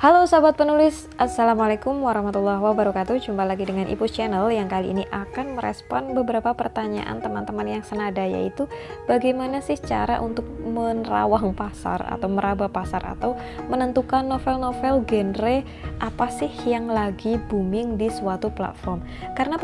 Halo sahabat penulis, Assalamualaikum warahmatullahi wabarakatuh. Jumpa lagi dengan Ibu Channel yang kali ini akan merespon beberapa pertanyaan teman-teman yang senada, yaitu bagaimana sih cara untuk menerawang pasar atau meraba pasar atau menentukan novel-novel genre apa sih yang lagi booming di suatu platform. Karena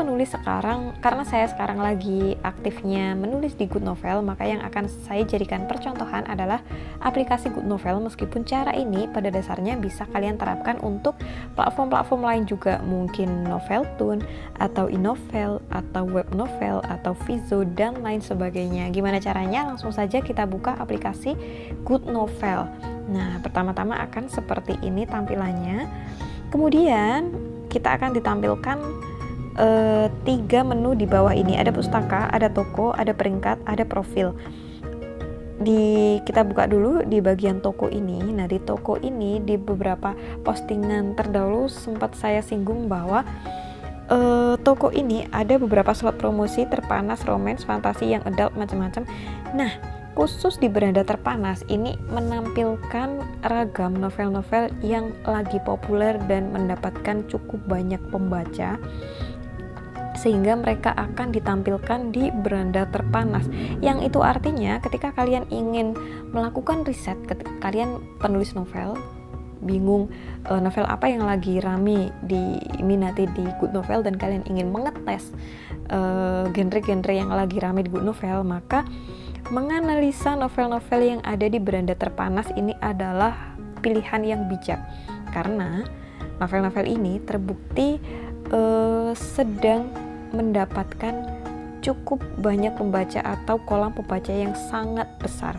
saya sekarang lagi aktifnya menulis di Good Novel, maka yang akan saya jadikan percontohan adalah aplikasi Good Novel, meskipun cara ini pada dasarnya bisa kalian terapkan untuk platform-platform lain juga, mungkin Noveltoon atau Inovel atau Web Novel atau Vizo dan lain sebagainya. Gimana caranya? Langsung saja kita buka aplikasi Good Novel. Nah, pertama-tama akan seperti ini tampilannya. Kemudian kita akan ditampilkan 3 menu di bawah ini. Ada pustaka, ada toko, ada peringkat, ada profil. Kita buka dulu di bagian toko ini. Nah, di toko ini di beberapa postingan terdahulu sempat saya singgung bahwa toko ini ada beberapa slot promosi terpanas, romance, fantasi, yang adult, macam-macam. Nah, khusus di beranda terpanas ini menampilkan ragam novel-novel yang lagi populer dan mendapatkan cukup banyak pembaca, sehingga mereka akan ditampilkan di beranda terpanas. Yang itu artinya ketika kalian ingin melakukan riset, ketika kalian penulis novel bingung novel apa yang lagi rame diminati di Good Novel dan kalian ingin mengetes genre-genre yang lagi rame di Good Novel, maka menganalisa novel-novel yang ada di beranda terpanas ini adalah pilihan yang bijak, karena novel-novel ini terbukti sedang mendapatkan cukup banyak pembaca atau kolom pembaca yang sangat besar.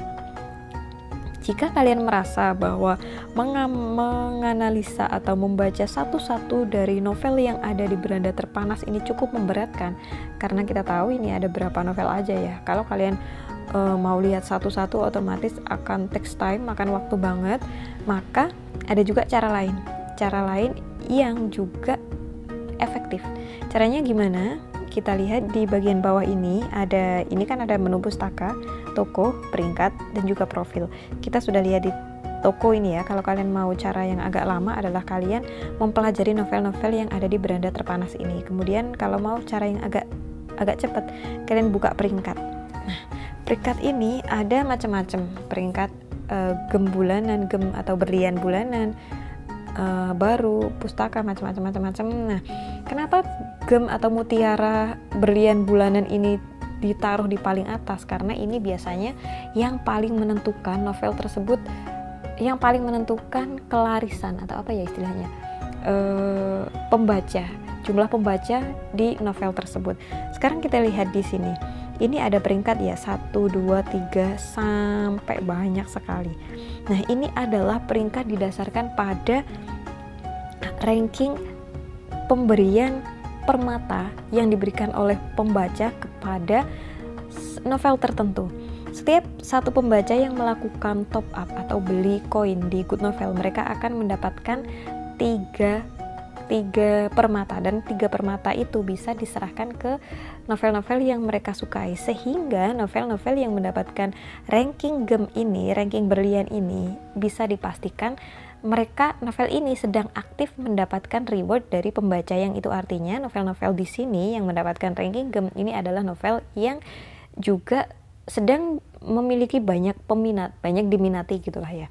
Jika kalian merasa bahwa menganalisa atau membaca satu-satu dari novel yang ada di beranda terpanas ini cukup memberatkan, karena kita tahu ini ada berapa novel aja ya. Kalau kalian mau lihat satu-satu otomatis akan takes time, makan waktu banget. Maka ada juga cara lain yang juga efektif. Caranya gimana? Kita lihat di bagian bawah ini ada menu pustaka, toko, peringkat, dan juga profil. Kita sudah lihat di toko ini ya. Kalau kalian mau cara yang agak lama adalah kalian mempelajari novel-novel yang ada di beranda terpanas ini. Kemudian kalau mau cara yang agak cepat, kalian buka peringkat. Nah, peringkat ini ada macam-macam. Peringkat gem bulanan, gem atau berlian bulanan, baru, pustaka, macam-macam. Nah, kenapa gem atau mutiara berlian bulanan ini ditaruh di paling atas? Karena ini biasanya yang paling menentukan novel tersebut, yang paling menentukan kelarisan atau apa ya istilahnya, jumlah pembaca di novel tersebut. Sekarang kita lihat di sini. Ini ada peringkat ya, 1, 2, 3 sampai banyak sekali. Nah, ini adalah peringkat didasarkan pada ranking pemberian permata yang diberikan oleh pembaca kepada novel tertentu. Setiap satu pembaca yang melakukan top up atau beli koin di Good Novel, mereka akan mendapatkan 3 permata, dan 3 permata itu bisa diserahkan ke novel-novel yang mereka sukai, sehingga novel-novel yang mendapatkan ranking gem ini, ranking berlian ini, bisa dipastikan novel ini sedang aktif mendapatkan reward dari pembaca, yang itu artinya novel-novel di sini yang mendapatkan ranking gem ini adalah novel yang juga sedang memiliki banyak peminat, banyak diminati gitulah ya.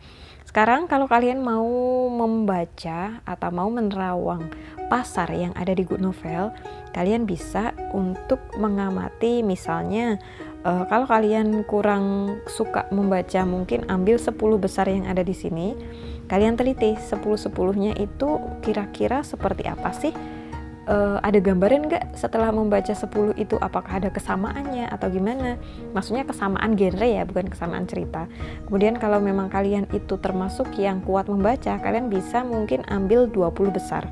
Sekarang kalau kalian mau membaca atau mau menerawang pasar yang ada di Good Novel, kalian bisa untuk mengamati, misalnya kalau kalian kurang suka membaca, mungkin ambil 10 besar yang ada di sini. Kalian teliti 10-10-nya itu kira-kira seperti apa sih? Ada gambaran nggak setelah membaca 10 itu, apakah ada kesamaannya atau gimana? Maksudnya kesamaan genre ya, bukan kesamaan cerita. Kemudian kalau memang kalian itu termasuk yang kuat membaca, kalian bisa mungkin ambil 20 besar.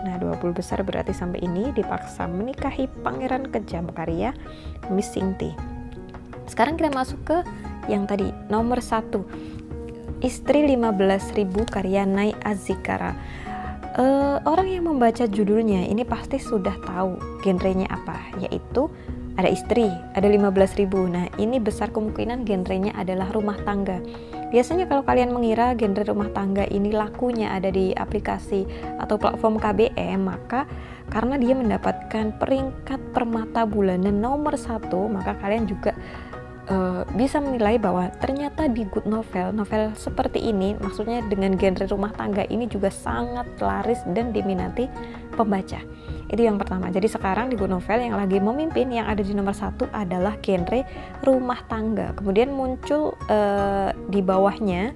Nah, 20 besar berarti sampai ini dipaksa menikahi pangeran kejam karya Missing T. Sekarang kita masuk ke yang tadi, nomor 1. Istri 15.000 karya Nai Azikara. Orang yang membaca judulnya ini pasti sudah tahu genrenya apa, yaitu ada istri, ada 15.000. Nah, ini besar kemungkinan genrenya adalah rumah tangga. Biasanya kalau kalian mengira genre rumah tangga ini lakunya ada di aplikasi atau platform KBM, maka karena dia mendapatkan peringkat permata bulanan nomor 1, maka kalian juga bisa menilai bahwa ternyata di Good Novel, novel seperti ini, maksudnya dengan genre rumah tangga ini juga sangat laris dan diminati pembaca. Itu yang pertama. Jadi sekarang di Good Novel yang lagi memimpin, yang ada di nomor 1 adalah genre rumah tangga. Kemudian muncul di bawahnya,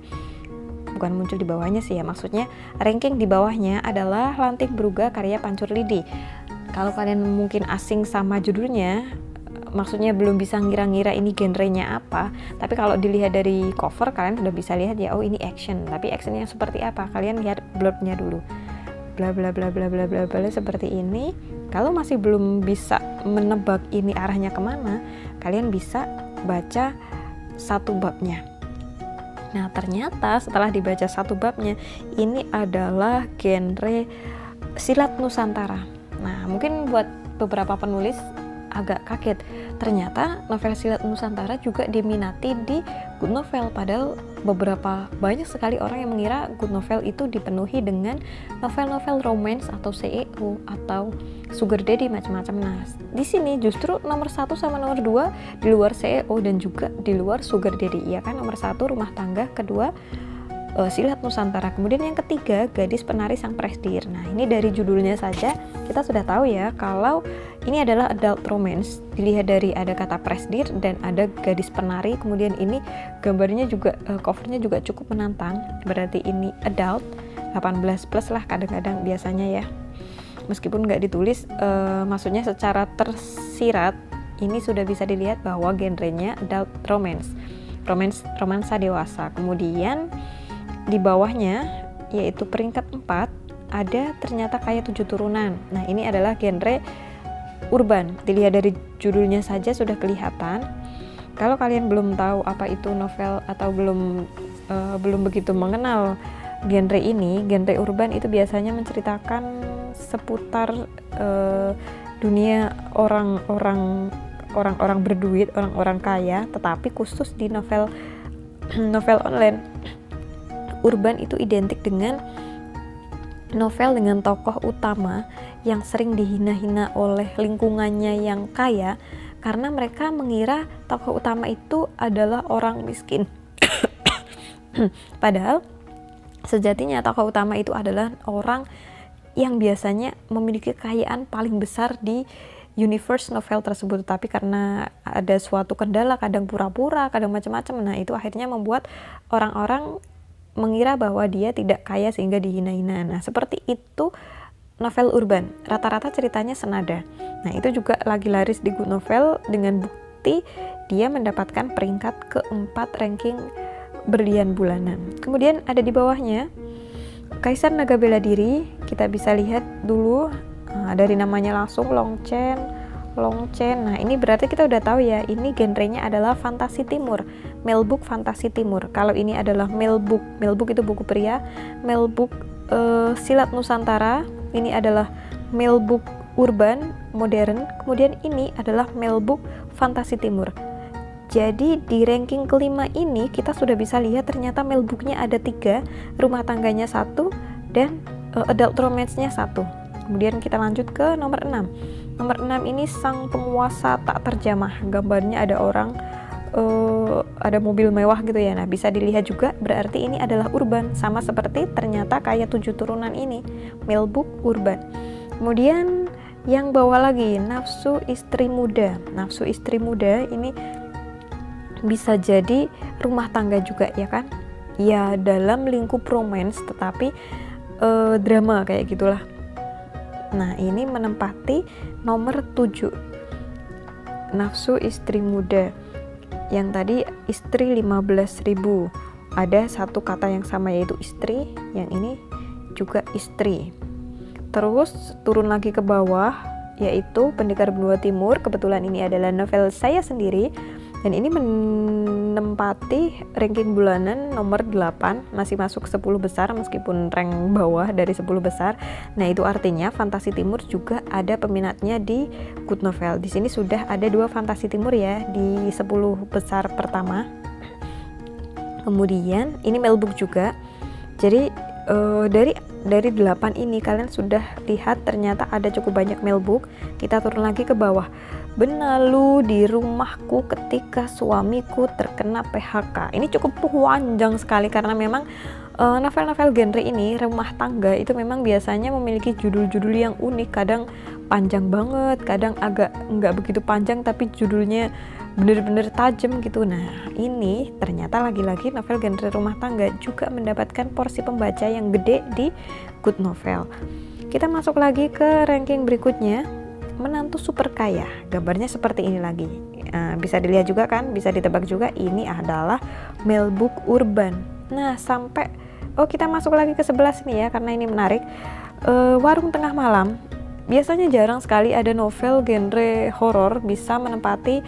bukan muncul di bawahnya sih ya, maksudnya ranking di bawahnya adalah Lantik Beruga karya Pancur Lidi. Kalau kalian mungkin asing sama judulnya, maksudnya belum bisa ngira-ngira ini genrenya apa, tapi kalau dilihat dari cover kalian sudah bisa lihat ya, oh ini action. Tapi actionnya seperti apa? Kalian lihat blurbnya dulu, bla bla bla bla bla bla bla seperti ini. Kalau masih belum bisa menebak ini arahnya kemana, kalian bisa baca satu babnya. Nah, ternyata setelah dibaca satu babnya, ini adalah genre silat Nusantara. Nah, mungkin buat beberapa penulis agak kaget, ternyata novel silat Nusantara juga diminati di Good Novel, padahal banyak sekali orang yang mengira Good Novel itu dipenuhi dengan novel-novel romance atau CEO atau sugar daddy macam-macam. Nah, di sini justru nomor 1 sama nomor 2 di luar CEO dan juga di luar sugar daddy, ya kan? Nomor 1 rumah tangga, kedua silat Nusantara, kemudian yang ketiga Gadis Penari Sang Presdir. Nah, ini dari judulnya saja kita sudah tahu ya kalau ini adalah adult romance. Dilihat dari ada kata presdir dan ada gadis penari, kemudian ini gambarnya juga covernya juga cukup menantang, berarti ini adult 18 plus lah kadang-kadang biasanya ya, meskipun nggak ditulis, maksudnya secara tersirat ini sudah bisa dilihat bahwa genrenya adult romansa dewasa. Kemudian di bawahnya yaitu peringkat 4 ada ternyata Kaya 7 Turunan. Nah, ini adalah genre urban. Dilihat dari judulnya saja sudah kelihatan. Kalau kalian belum tahu apa itu novel atau belum begitu mengenal genre ini, genre urban itu biasanya menceritakan seputar dunia orang-orang berduit, orang-orang kaya, tetapi khusus di novel online. Urban itu identik dengan novel dengan tokoh utama yang sering dihina-hina oleh lingkungannya yang kaya karena mereka mengira tokoh utama itu adalah orang miskin. Padahal sejatinya tokoh utama itu adalah orang yang biasanya memiliki kekayaan paling besar di universe novel tersebut, tapi karena ada suatu kendala, kadang pura-pura, kadang macam-macam, nah itu akhirnya membuat orang-orang mengira bahwa dia tidak kaya sehingga dihina-hina. Nah, seperti itu novel urban, rata-rata ceritanya senada. Nah, itu juga lagi laris di Good Novel dengan bukti dia mendapatkan peringkat keempat ranking berlian bulanan. Kemudian ada di bawahnya Kaisar Naga Bela Diri. Kita bisa lihat dulu dari namanya langsung Longchen. Nah, ini berarti kita udah tahu ya, ini genrenya adalah fantasi timur, male book fantasi timur. Kalau ini adalah male book itu buku pria, male book silat Nusantara, ini adalah male book urban modern, kemudian ini adalah male book fantasi timur. Jadi di ranking kelima ini kita sudah bisa lihat ternyata male booknya ada 3, rumah tangganya 1, dan adult romance-nya 1. Kemudian kita lanjut ke nomor 6. Nomor 6 ini Sang Penguasa Tak Terjamah. Gambarnya ada orang, ada mobil mewah gitu ya. Nah, bisa dilihat juga berarti ini adalah urban, sama seperti ternyata Kaya 7 Turunan ini, male book urban. Kemudian yang bawah lagi Nafsu Istri Muda. Nafsu Istri Muda ini bisa jadi rumah tangga juga ya kan? Ya, dalam lingkup romance tetapi drama kayak gitulah. Nah, ini menempati nomor 7. Nafsu Istri Muda. Yang tadi istri 15.000. Ada satu kata yang sama yaitu istri, yang ini juga istri. Terus turun lagi ke bawah yaitu Pendekar Benua Timur. Kebetulan ini adalah novel saya sendiri. Dan ini menempati ranking bulanan nomor 8, masih masuk 10 besar meskipun rank bawah dari 10 besar. Nah, itu artinya Fantasi Timur juga ada peminatnya di Good Novel. Di sini sudah ada 2 Fantasi Timur ya di 10 besar pertama. Kemudian ini mailbook juga. Jadi dari 8 ini kalian sudah lihat ternyata ada cukup banyak mailbook. Kita turun lagi ke bawah. Benalu di rumahku ketika suamiku terkena PHK. Ini cukup panjang sekali karena memang novel-novel genre ini rumah tangga itu memang biasanya memiliki judul-judul yang unik. Kadang panjang banget, kadang agak nggak begitu panjang tapi judulnya bener-bener tajam gitu. Nah, ini ternyata lagi-lagi novel genre rumah tangga juga mendapatkan porsi pembaca yang gede di Good Novel. Kita masuk lagi ke ranking berikutnya, Menantu Super Kaya. Gambarnya seperti ini lagi. Bisa dilihat juga kan, bisa ditebak juga ini adalah mailbook urban. Nah, kita masuk lagi ke 11 nih ya, karena ini menarik. Warung Tengah Malam. Biasanya jarang sekali ada novel genre horor bisa menempati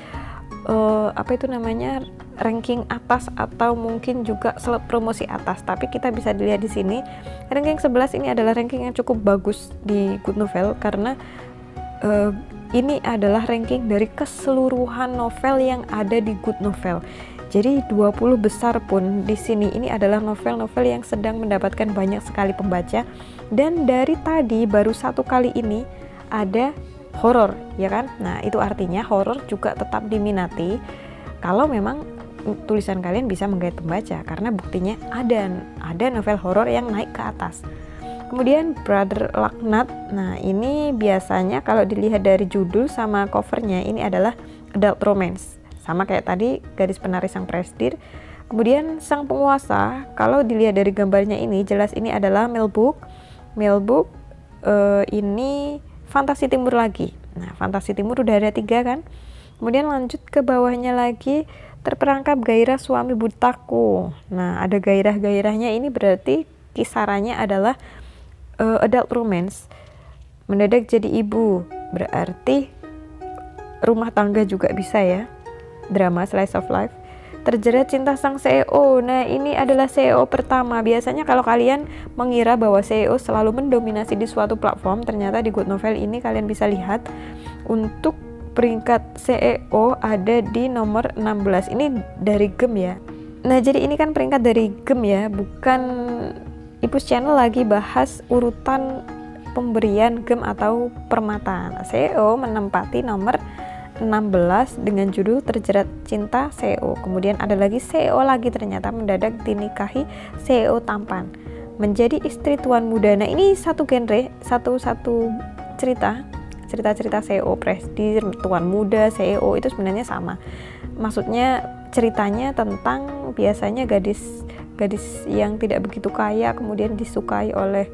ranking atas atau mungkin juga promosi atas, tapi kita bisa dilihat di sini ranking 11 ini adalah ranking yang cukup bagus di Good Novel karena ini adalah ranking dari keseluruhan novel yang ada di Good Novel. Jadi 20 besar pun di sini ini adalah novel-novel yang sedang mendapatkan banyak sekali pembaca, dan dari tadi baru 1 kali ini ada horor, ya kan? Nah, itu artinya horor juga tetap diminati kalau memang tulisan kalian bisa menggait pembaca, karena buktinya ada novel horor yang naik ke atas. Kemudian Brother Laknat. Nah, ini biasanya kalau dilihat dari judul sama covernya ini adalah adult romance. Sama kayak tadi Gadis Penari Sang Presdir. Kemudian Sang Penguasa, kalau dilihat dari gambarnya ini jelas ini adalah mailbook. Ini Fantasi Timur lagi. Nah, Fantasi Timur udah ada 3 kan. Kemudian lanjut ke bawahnya lagi, Terperangkap Gairah Suami Butaku. Nah, ada gairah-gairahnya, ini berarti kisarannya adalah adult romance. Mendadak Jadi Ibu, berarti rumah tangga juga bisa ya. Drama slice of life. Terjerat Cinta Sang CEO. Nah, ini adalah CEO pertama. Biasanya kalau kalian mengira bahwa CEO selalu mendominasi di suatu platform, ternyata di Good Novel ini kalian bisa lihat untuk peringkat CEO ada di nomor 16. Ini dari Gem ya. Nah, jadi ini kan peringkat dari Gem ya, bukan Ipus Channel lagi bahas urutan pemberian Gem atau Permata. Nah, CEO menempati nomor 16 dengan judul Terjerat Cinta CEO. Kemudian ada lagi CEO lagi, ternyata mendadak dinikahi CEO tampan, menjadi istri tuan muda. Nah, ini satu genre, satu cerita CEO, presdir, tuan muda, CEO itu sebenarnya sama. Maksudnya ceritanya tentang biasanya gadis yang tidak begitu kaya kemudian disukai oleh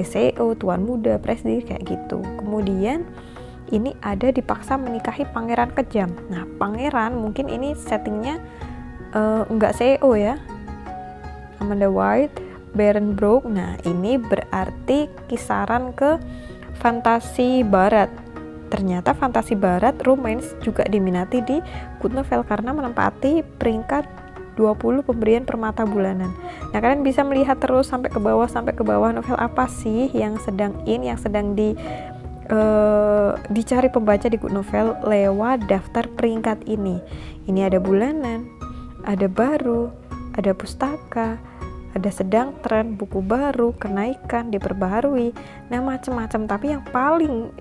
CEO, tuan muda, presdir kayak gitu. Kemudian ini ada dipaksa menikahi pangeran kejam. Nah, pangeran mungkin ini settingnya enggak CEO ya. Amanda White, Baron Brooke. Nah, ini berarti kisaran ke fantasi barat. Ternyata fantasi barat romance juga diminati di Good Novel karena menempati peringkat 20 pemberian Permata bulanan. Nah, kalian bisa melihat terus sampai ke bawah novel apa sih yang sedang dicari pembaca di Good Novel lewat daftar peringkat ini. Ini ada bulanan, ada baru, ada pustaka, ada sedang tren, buku baru, kenaikan, diperbaharui. Nah, macam-macam, tapi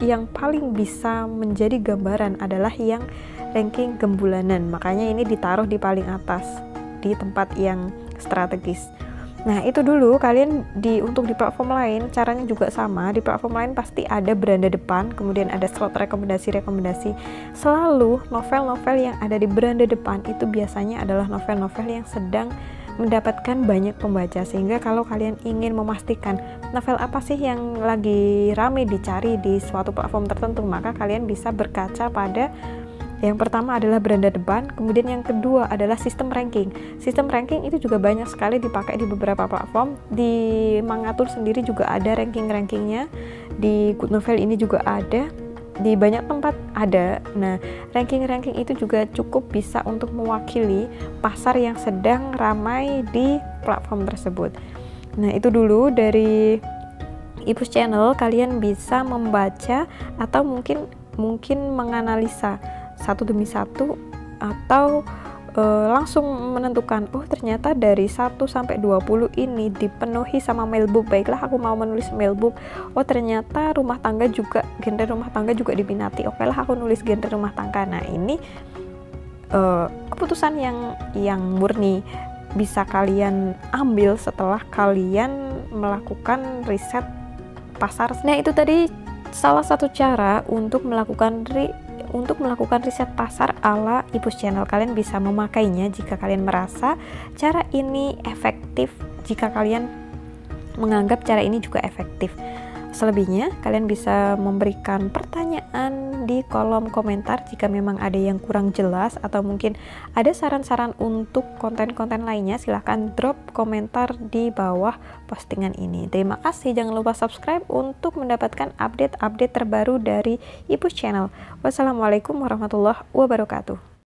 yang paling bisa menjadi gambaran adalah yang ranking gembulanan. Makanya ini ditaruh di paling atas, di tempat yang strategis. Nah, itu dulu. Kalian untuk di platform lain caranya juga sama. Di platform lain pasti ada beranda depan, kemudian ada slot rekomendasi. Selalu novel-novel yang ada di beranda depan itu biasanya adalah novel-novel yang sedang mendapatkan banyak pembaca, sehingga kalau kalian ingin memastikan novel apa sih yang lagi rame dicari di suatu platform tertentu, maka kalian bisa berkaca pada yang pertama adalah beranda depan, kemudian yang kedua adalah sistem ranking. Sistem ranking itu juga banyak sekali dipakai di beberapa platform. Di Mangatur sendiri juga ada ranking-rankingnya. Di Good Novel ini juga ada. di banyak tempat ada. Nah, ranking-ranking itu juga cukup bisa untuk mewakili pasar yang sedang ramai di platform tersebut. Nah, itu dulu dari Ipus Channel. Kalian bisa membaca atau mungkin menganalisa satu demi satu, atau langsung menentukan, oh ternyata dari 1 sampai 20 ini dipenuhi sama mailbook, baiklah aku mau menulis mailbook. Oh ternyata rumah tangga juga, genre rumah tangga juga diminati, oke lah aku nulis genre rumah tangga. Nah ini keputusan yang murni bisa kalian ambil setelah kalian melakukan riset pasar. Nah itu tadi salah satu cara untuk melakukan riset pasar ala Ipus Channel. Kalian bisa memakainya jika kalian merasa cara ini efektif, jika kalian menganggap cara ini juga efektif. Selebihnya kalian bisa memberikan pertanyaan di kolom komentar jika memang ada yang kurang jelas, atau mungkin ada saran-saran untuk konten-konten lainnya. Silahkan drop komentar di bawah postingan ini. Terima kasih, jangan lupa subscribe untuk mendapatkan update-update terbaru dari Ipus Channel. Wassalamualaikum warahmatullahi wabarakatuh.